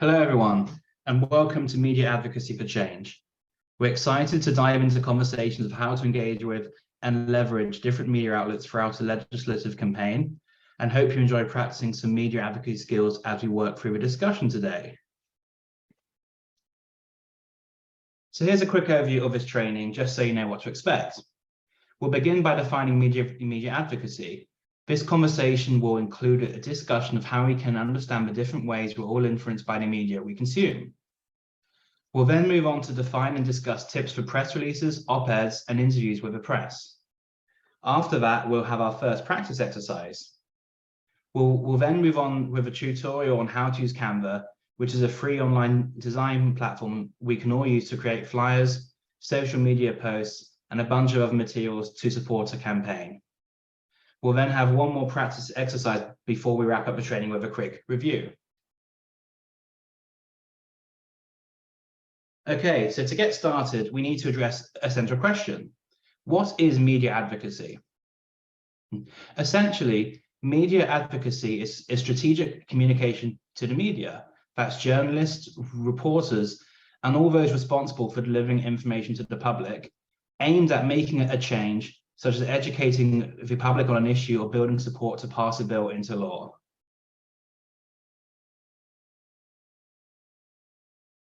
Hello, everyone, and welcome to Media Advocacy for Change. We're excited to dive into conversations of how to engage with and leverage different media outlets throughout a legislative campaign, and hope you enjoy practicing some media advocacy skills as we work through the discussion today. So here's a quick overview of this training, just so you know what to expect. We'll begin by defining media advocacy. This conversation will include a discussion of how we can understand the different ways we're all influenced by the media we consume. We'll then move on to define and discuss tips for press releases, op-eds, and interviews with the press. After that, we'll have our first practice exercise. We'll then move on with a tutorial on how to use Canva, which is a free online design platform we can all use to create flyers, social media posts, and a bunch of other materials to support a campaign. We'll then have one more practice exercise before we wrap up the training with a quick review. Okay, so to get started, we need to address a central question. What is media advocacy? Essentially, media advocacy is strategic communication to the media. That's journalists, reporters, and all those responsible for delivering information to the public, aimed at making a change, such as educating the public on an issue or building support to pass a bill into law.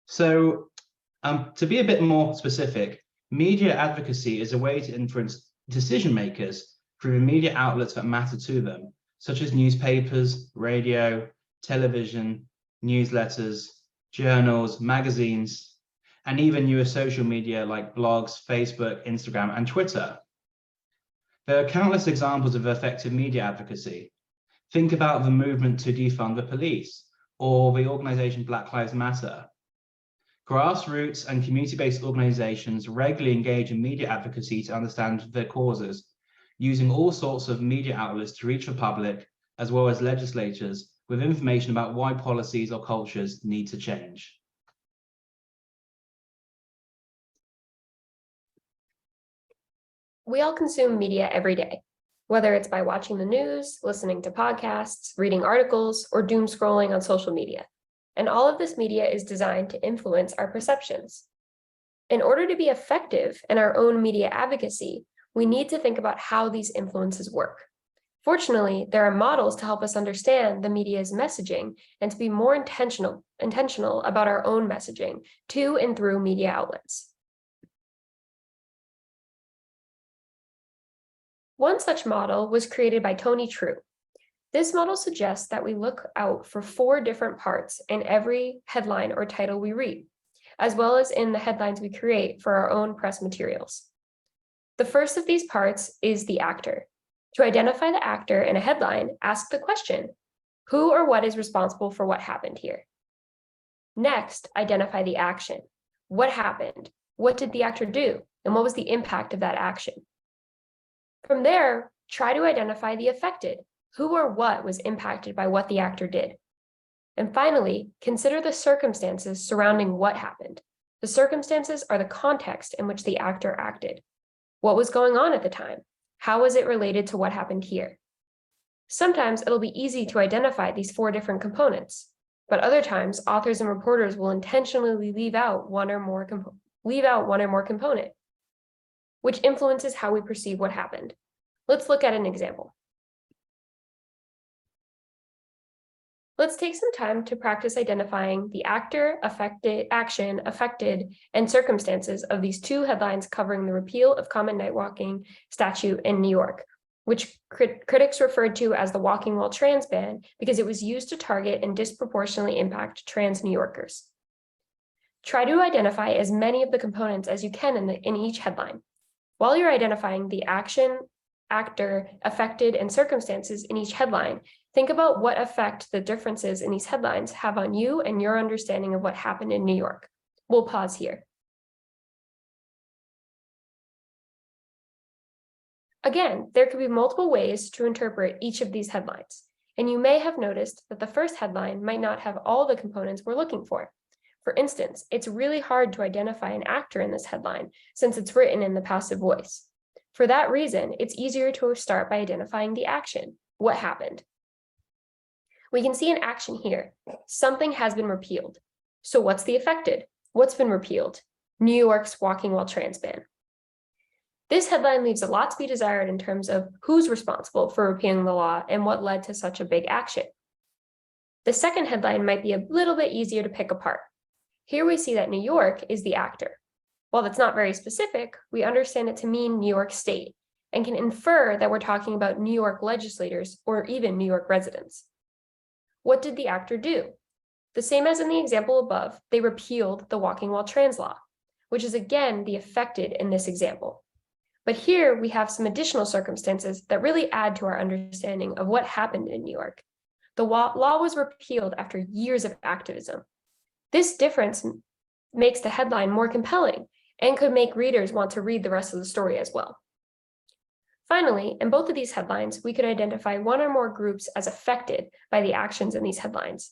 So, to be a bit more specific, media advocacy is a way to influence decision makers through the media outlets that matter to them, such as newspapers, radio, television, newsletters, journals, magazines, and even newer social media like blogs, Facebook, Instagram, and Twitter. There are countless examples of effective media advocacy. Think about the movement to defund the police, or the organization Black Lives Matter. Grassroots and community-based organizations regularly engage in media advocacy to understand their causes, using all sorts of media outlets to reach the public, as well as legislators, with information about why policies or cultures need to change. We all consume media every day, whether it's by watching the news, listening to podcasts, reading articles, or doom scrolling on social media. And all of this media is designed to influence our perceptions. In order to be effective in our own media advocacy, we need to think about how these influences work. Fortunately, there are models to help us understand the media's messaging and to be more intentional about our own messaging to and through media outlets. One such model was created by Tony True. This model suggests that we look out for 4 different parts in every headline or title we read, as well as in the headlines we create for our own press materials. The first of these parts is the actor. To identify the actor in a headline, ask the question, who or what is responsible for what happened here? Next, identify the action. What happened? What did the actor do? And what was the impact of that action? From there, try to identify the affected. Who or what was impacted by what the actor did? And finally, consider the circumstances surrounding what happened. The circumstances are the context in which the actor acted. What was going on at the time? How was it related to what happened here? Sometimes it'll be easy to identify these 4 different components, but other times authors and reporters will intentionally leave out one or more component, which influences how we perceive what happened. Let's look at an example. Let's take some time to practice identifying the actor, action, affected, and circumstances of these 2 headlines covering the repeal of common night walking statute in New York, which critics referred to as the walking while trans ban because it was used to target and disproportionately impact trans New Yorkers. Try to identify as many of the components as you can in each headline. While you're identifying the action, actor, affected, and circumstances in each headline, think about what effect the differences in these headlines have on you and your understanding of what happened in New York. We'll pause here. Again, there could be multiple ways to interpret each of these headlines, and you may have noticed that the first headline might not have all the components we're looking for. For instance, it's really hard to identify an actor in this headline since it's written in the passive voice. For that reason, it's easier to start by identifying the action. What happened? We can see an action here. Something has been repealed. So what's the affected? What's been repealed? New York's walking while trans ban. This headline leaves a lot to be desired in terms of who's responsible for repealing the law and what led to such a big action. The second headline might be a little bit easier to pick apart. Here we see that New York is the actor. While that's not very specific, we understand it to mean New York State and can infer that we're talking about New York legislators or even New York residents. What did the actor do? The same as in the example above, they repealed the walking while trans law, which is again the affected in this example. But here we have some additional circumstances that really add to our understanding of what happened in New York. The law was repealed after years of activism. This difference makes the headline more compelling and could make readers want to read the rest of the story as well. Finally, in both of these headlines, we could identify one or more groups as affected by the actions in these headlines.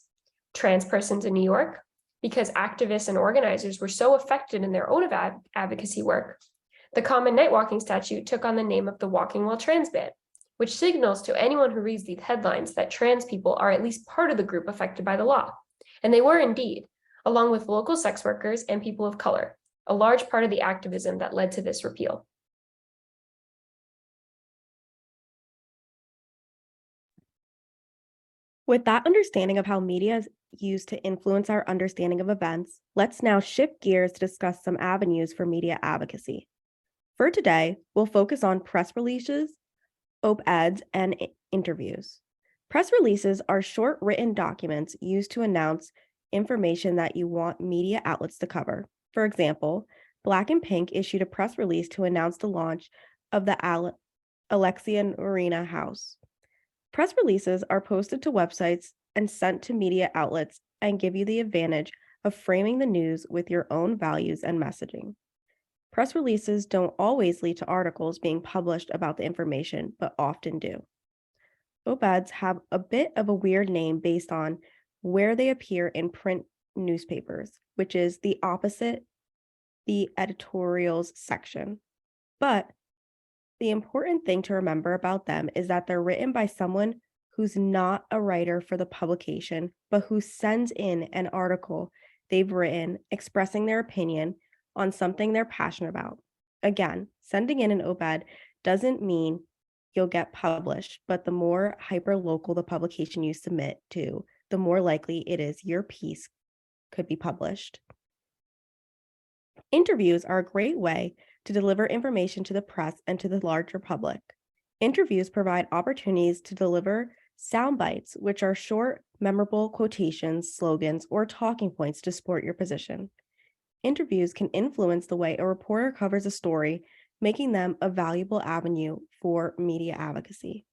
Trans persons in New York, because activists and organizers were so affected in their own advocacy work. The Common Night Walking statute took on the name of the Walking While Trans ban, which signals to anyone who reads these headlines that trans people are at least part of the group affected by the law. And they were indeed, along with local sex workers and people of color, a large part of the activism that led to this repeal. With that understanding of how media is used to influence our understanding of events, let's now shift gears to discuss some avenues for media advocacy. For today, we'll focus on press releases, op-eds, and interviews. Press releases are short written documents used to announce information that you want media outlets to cover. For example, Black and Pink issued a press release to announce the launch of the Alexia Marina House. Press releases are posted to websites and sent to media outlets and give you the advantage of framing the news with your own values and messaging. Press releases don't always lead to articles being published about the information, but often do. Op-eds have a bit of a weird name based on where they appear in print newspapers, which is the opposite the editorials section. But the important thing to remember about them is that they're written by someone who's not a writer for the publication, but who sends in an article they've written expressing their opinion on something they're passionate about. Again, sending in an op-ed doesn't mean you'll get published, but the more hyper-local the publication you submit to, the more likely it is your piece could be published. Interviews are a great way to deliver information to the press and to the larger public. Interviews provide opportunities to deliver sound bites, which are short, memorable quotations, slogans, or talking points to support your position. Interviews can influence the way a reporter covers a story, making them a valuable avenue for media advocacy.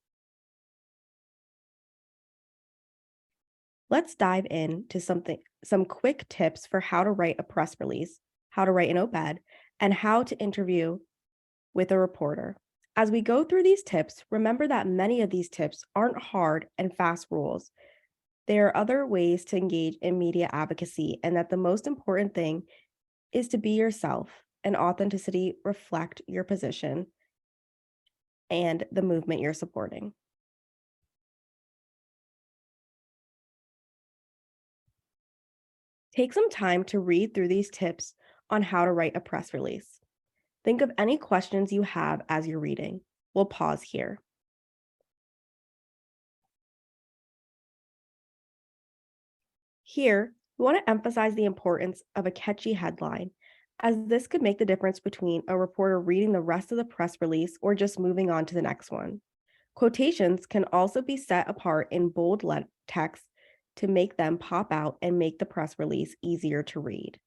Let's dive into some quick tips for how to write a press release, how to write an op-ed, and how to interview with a reporter. As we go through these tips, remember that many of these tips aren't hard and fast rules. There are other ways to engage in media advocacy, and that the most important thing is to be yourself, and authenticity reflect your position and the movement you're supporting. Take some time to read through these tips on how to write a press release. Think of any questions you have as you're reading. We'll pause here. Here, we want to emphasize the importance of a catchy headline, as this could make the difference between a reporter reading the rest of the press release or just moving on to the next one. Quotations can also be set apart in bold text to make them pop out and make the press release easier to read.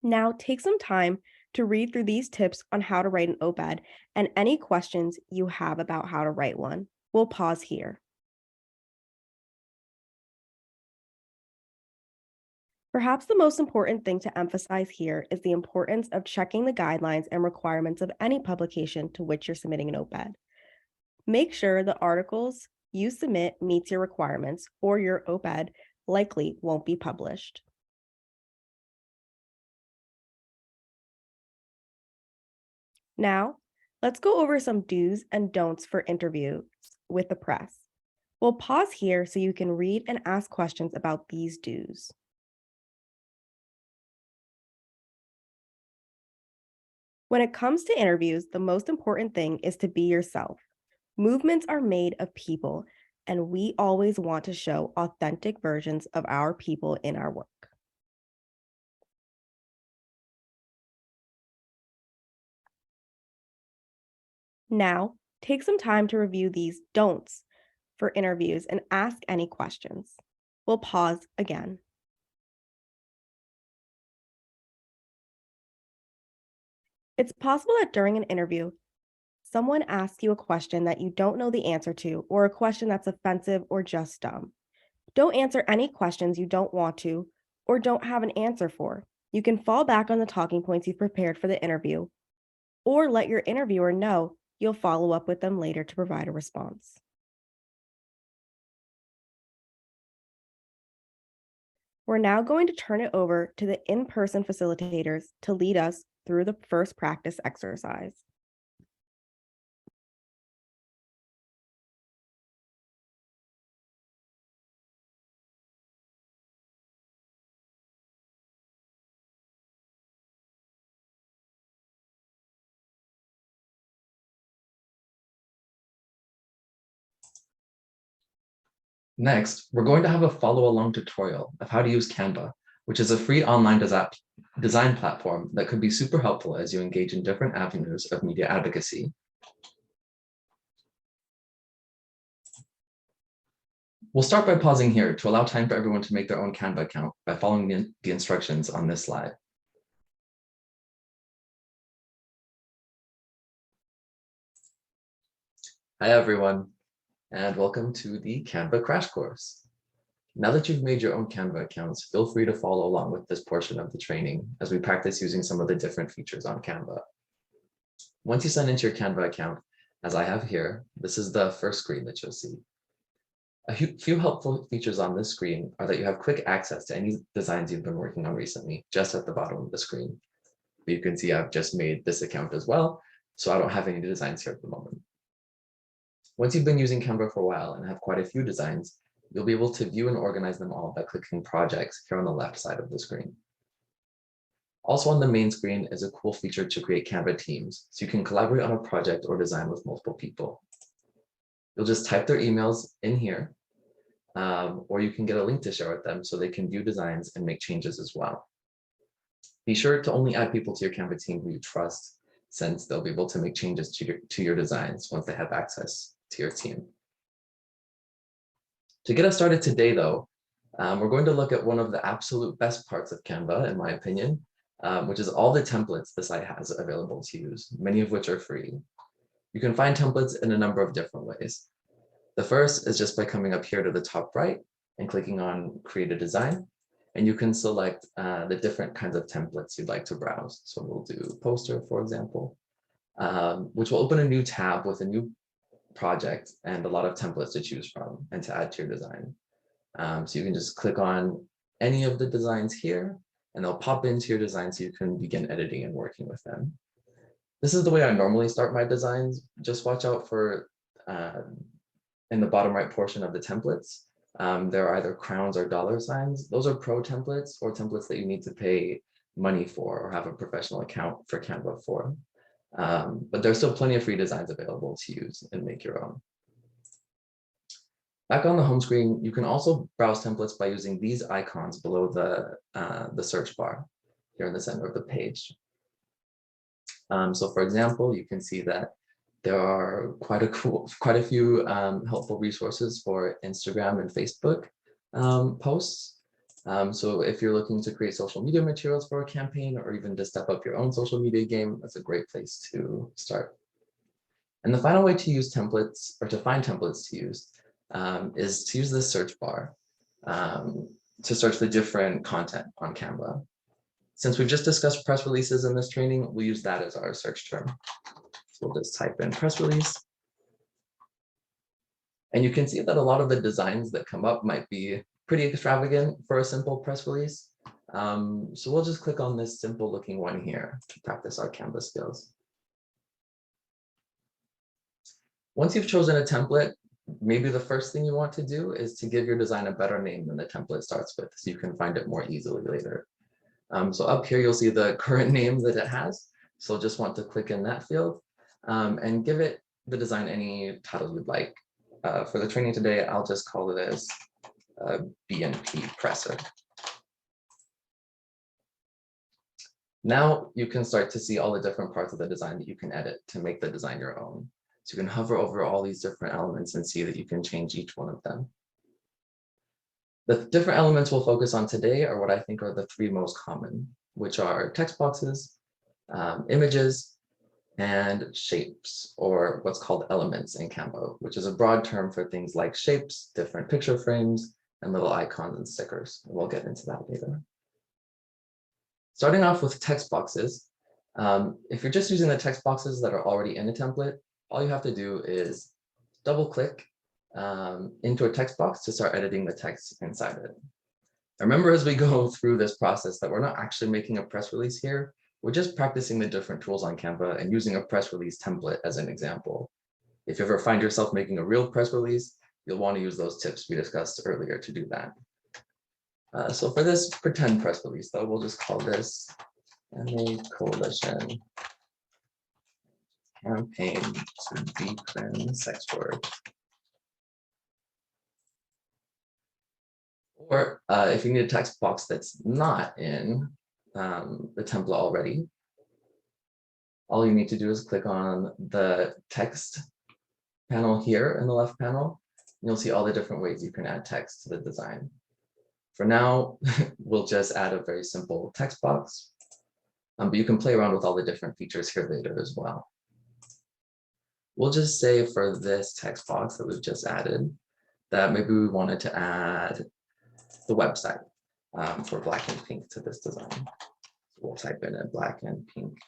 Now, take some time to read through these tips on how to write an op-ed and any questions you have about how to write one. We'll pause here. Perhaps the most important thing to emphasize here is the importance of checking the guidelines and requirements of any publication to which you're submitting an op-ed. Make sure the articles you submit meets your requirements, or your op-ed likely won't be published. Now, Let's go over some do's and don'ts for interviews with the press. We'll pause here so you can read and ask questions about these do's. When it comes to interviews, the most important thing is to be yourself. Movements are made of people, and we always want to show authentic versions of our people in our work. Now, take some time to review these don'ts for interviews and ask any questions. We'll pause again. It's possible that during an interview, someone asks you a question that you don't know the answer to, or a question that's offensive or just dumb. Don't answer any questions you don't want to or don't have an answer for. You can fall back on the talking points you've prepared for the interview, or let your interviewer know you'll follow up with them later to provide a response. We're now going to turn it over to the in-person facilitators to lead us through the first practice exercise. Next, we're going to have a follow-along tutorial of how to use Canva, which is a free online design platform that could be super helpful as you engage in different avenues of media advocacy. We'll start by pausing here to allow time for everyone to make their own Canva account by following the instructions on this slide. Hi, everyone, and welcome to the Canva crash course. Now that you've made your own Canva accounts, feel free to follow along with this portion of the training as we practice using some of the different features on Canva. Once you sign into your Canva account, as I have here, this is the first screen that you'll see. A few helpful features on this screen are that you have quick access to any designs you've been working on recently, just at the bottom of the screen. But you can see I've just made this account as well, so I don't have any designs here at the moment. Once you've been using Canva for a while and have quite a few designs, you'll be able to view and organize them all by clicking projects here on the left side of the screen. Also on the main screen is a cool feature to create Canva teams, so you can collaborate on a project or design with multiple people. You'll just type their emails in here, or you can get a link to share with them so they can view designs and make changes as well. Be sure to only add people to your Canva team who you trust, since they'll be able to make changes to your designs once they have access to your team. To get us started today, though, we're going to look at one of the absolute best parts of Canva, in my opinion, which is all the templates the site has available to use, many of which are free. You can find templates in a number of different ways. The first is just by coming up here to the top right and clicking on Create a Design, and you can select the different kinds of templates you'd like to browse. So we'll do poster, for example, which will open a new tab with a new project and a lot of templates to choose from and to add to your design. So you can just click on any of the designs here, and they'll pop into your design so you can begin editing and working with them. This is the way I normally start my designs. Just watch out for in the bottom right portion of the templates, there are either crowns or dollar signs. Those are pro templates or templates that you need to pay money for or have a professional account for Canva for. But there's still plenty of free designs available to use and make your own. Back on the home screen, you can also browse templates by using these icons below the search bar here in the center of the page. So for example, you can see that there are quite a few helpful resources for Instagram and Facebook posts. So if you're looking to create social media materials for a campaign or even to step up your own social media game, that's a great place to start. And the final way to use templates or to find templates to use is to use this search bar to search the different content on Canva. Since we've just discussed press releases in this training, we'll use that as our search term. So we'll just type in press release. And you can see that a lot of the designs that come up might be pretty extravagant for a simple press release. So we'll just click on this simple looking one here to practice our Canva skills. Once you've chosen a template, maybe the first thing you want to do is to give your design a better name than the template starts with, so you can find it more easily later. So up here, you'll see the current name that it has. So just want to click in that field and give it the design any title you'd like. For the training today, I'll just call it as BNP presser. Now you can start to see all the different parts of the design that you can edit to make the design your own. So you can hover over all these different elements and see that you can change each one of them. The different elements we'll focus on today are what I think are the three most common, which are text boxes, images, and shapes, or what's called elements in Canva, which is a broad term for things like shapes, different picture frames, and little icons and stickers. We'll get into that later. Starting off with text boxes, if you're just using the text boxes that are already in a template, all you have to do is double click into a text box to start editing the text inside it. Remember, as we go through this process, that we're not actually making a press release here. We're just practicing the different tools on Canva and using a press release template as an example. If you ever find yourself making a real press release, you'll want to use those tips we discussed earlier to do that. So for this pretend press release, though, we'll just call this MA Coalition Campaign to Decrim Sex Work. Or if you need a text box that's not in the template already, all you need to do is click on the text panel here in the left panel. And you'll see all the different ways you can add text to the design. For now, we'll just add a very simple text box, but you can play around with all the different features here later as well. We'll just say for this text box that we've just added, that maybe we wanted to add the website for Black and Pink to this design. So we'll type in a Black and Pink.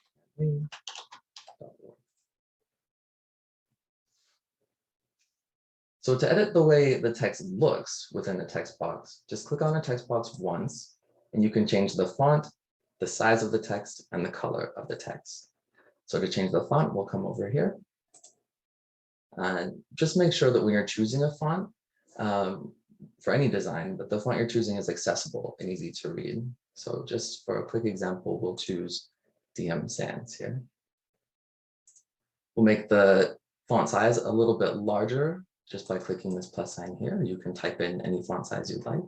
So to edit the way the text looks within the text box, just click on the text box once, and you can change the font, the size of the text, and the color of the text. So to change the font, we'll come over here. And just make sure that when you're choosing a font for any design, that the font you're choosing is accessible and easy to read. So just for a quick example, we'll choose DM Sans here. We'll make the font size a little bit larger just by clicking this plus sign here. You can type in any font size you'd like.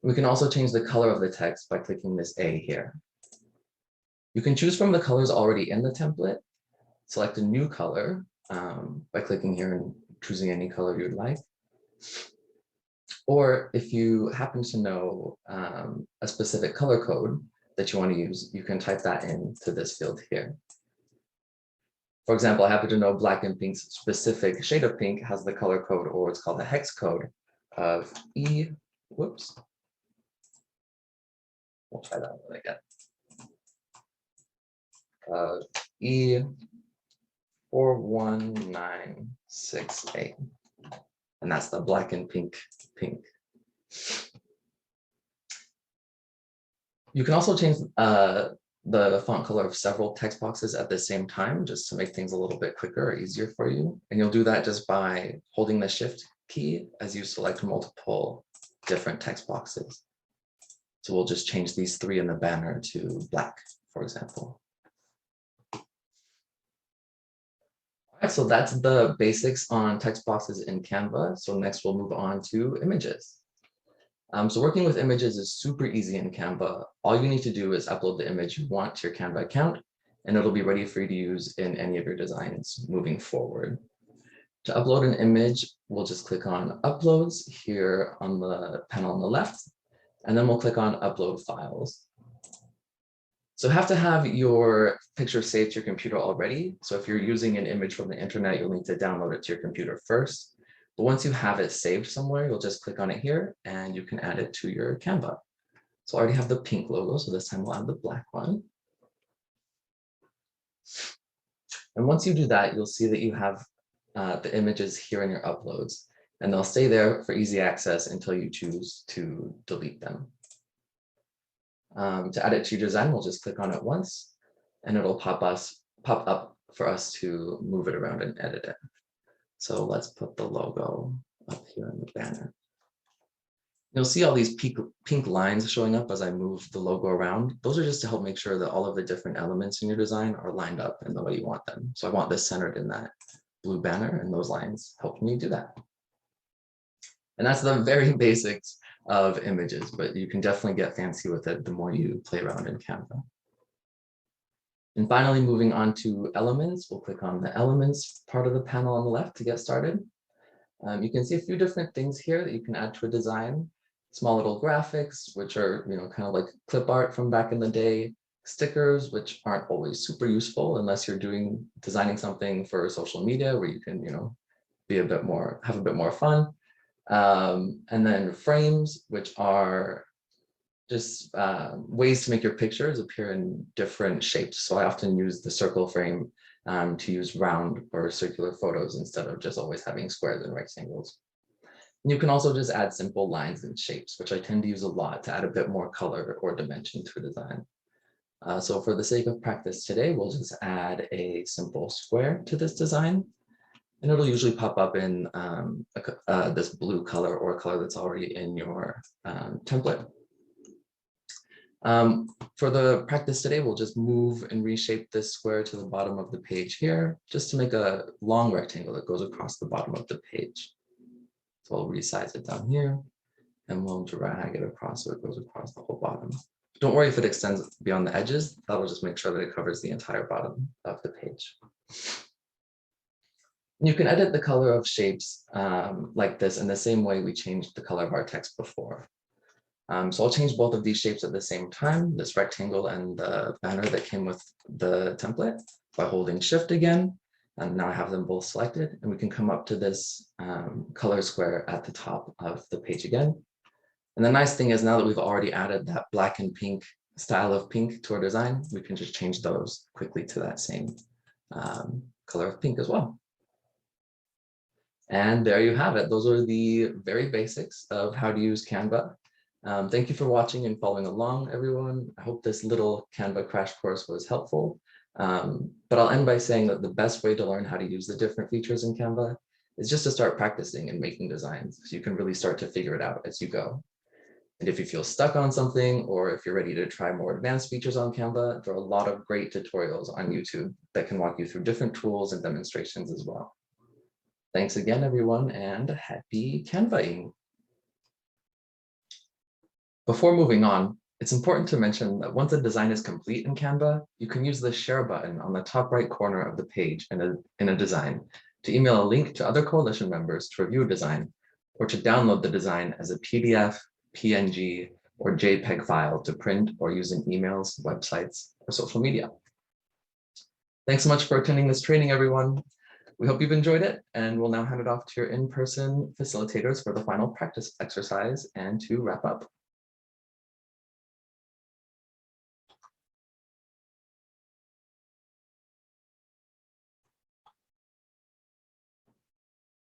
We can also change the color of the text by clicking this A here. You can choose from the colors already in the template, select a new color by clicking here and choosing any color you'd like. Or if you happen to know a specific color code that you want to use, you can type that into this field here. For example, I happen to know Black and Pink's specific shade of pink has the color code, or what's called the hex code of we'll try that one again. E41968. And that's the Black and Pink. You can also change the font color of several text boxes at the same time, just to make things a little bit quicker or easier for you. And you'll do that just by holding the Shift key as you select multiple different text boxes. So we'll just change these three in the banner to black, for example. All right, so that's the basics on text boxes in Canva. So next we'll move on to images. So working with images is super easy in Canva. All you need to do is upload the image you want to your Canva account, and it'll be ready for you to use in any of your designs moving forward. To upload an image, we'll just click on Uploads here on the panel on the left, and then we'll click on Upload Files. So have to have your picture saved to your computer already. So if you're using an image from the internet, you'll need to download it to your computer first. But once you have it saved somewhere, you'll just click on it here and you can add it to your Canva. So I already have the pink logo, so this time we'll add the black one. And once you do that, you'll see that you have the images here in your uploads, and they'll stay there for easy access until you choose to delete them. To add it to your design, we'll just click on it once, and it'll pop up for us to move it around and edit it. So let's put the logo up here in the banner. You'll see all these pink lines showing up as I move the logo around. Those are just to help make sure that all of the different elements in your design are lined up in the way you want them. So I want this centered in that blue banner, and those lines help me do that. And that's the very basics of images, but you can definitely get fancy with it the more you play around in Canva. And finally, moving on to elements, we'll click on the elements part of the panel on the left to get started. You can see a few different things here that you can add to a design. Small little graphics, which are kind of like clip art from back in the day. Stickers, which aren't always super useful unless you're designing something for social media where you can be have a bit more fun. And then frames, which are just ways to make your pictures appear in different shapes. So I often use the circle frame to use round or circular photos instead of just always having squares and rectangles. And you can also just add simple lines and shapes, which I tend to use a lot to add a bit more color or dimension to a design. So for the sake of practice today, we'll just add a simple square to this design. And it'll usually pop up in this blue color or a color that's already in your template. For the practice today, we'll just move and reshape this square to the bottom of the page here, just to make a long rectangle that goes across the bottom of the page. So I'll resize it down here, and we'll drag it across so it goes across the whole bottom. Don't worry if it extends beyond the edges. That'll just make sure that it covers the entire bottom of the page. You can edit the color of shapes like this in the same way we changed the color of our text before. So I'll change both of these shapes at the same time, this rectangle and the banner that came with the template, by holding Shift again. And now I have them both selected, and we can come up to this color square at the top of the page again. And the nice thing is, now that we've already added that black and pink style of pink to our design, we can just change those quickly to that same color of pink as well. And there you have it. Those are the very basics of how to use Canva. Thank you for watching and following along, everyone. I hope this little Canva crash course was helpful. But I'll end by saying that the best way to learn how to use the different features in Canva is just to start practicing and making designs, so you can really start to figure it out as you go. And if you feel stuck on something, or if you're ready to try more advanced features on Canva, there are a lot of great tutorials on YouTube that can walk you through different tools and demonstrations as well. Thanks again, everyone, and happy Canvaing. Before moving on, it's important to mention that once a design is complete in Canva, you can use the share button on the top right corner of the page in a design to email a link to other coalition members to review a design, or to download the design as a PDF, PNG, or JPEG file to print or use in emails, websites, or social media. Thanks so much for attending this training, everyone. We hope you've enjoyed it, and we'll now hand it off to your in-person facilitators for the final practice exercise and to wrap up.